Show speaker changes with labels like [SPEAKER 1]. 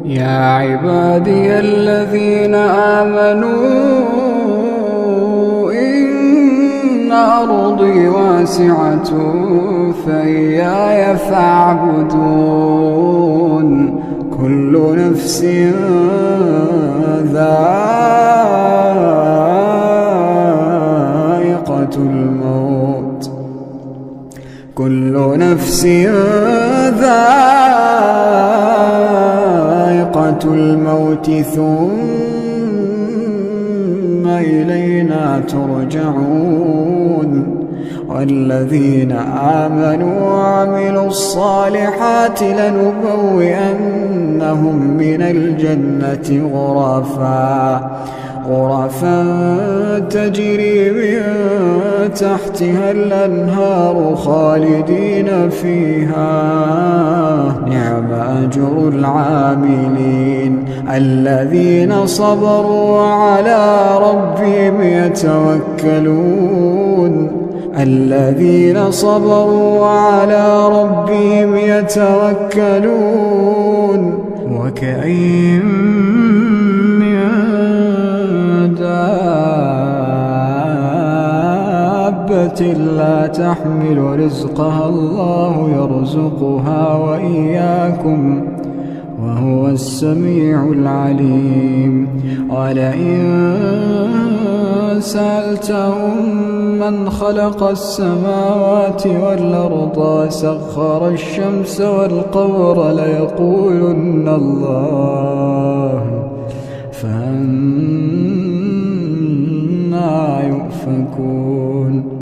[SPEAKER 1] يا عبادي الذين آمنوا إن أرضي واسعة فإياي فاعبدون كل نفس ذائقة الموت كل نفس ذائقة الموت ثم إلينا ترجعون والذين آمنوا وعملوا الصالحات لنبوئنهم من الجنة غرفا تجري من تحتها الأنهار خالدين فيها نعم أجر العاملين الذين صبروا وعلى ربهم يتوكلون وكأين من دابة لا تحمل رزقها الله يرزقها وإياكم وهو السميع العليم ولئن سألتهم من خلق السماوات والأرض وسخر الشمس والقمر ليقولن الله فأنى يؤفكون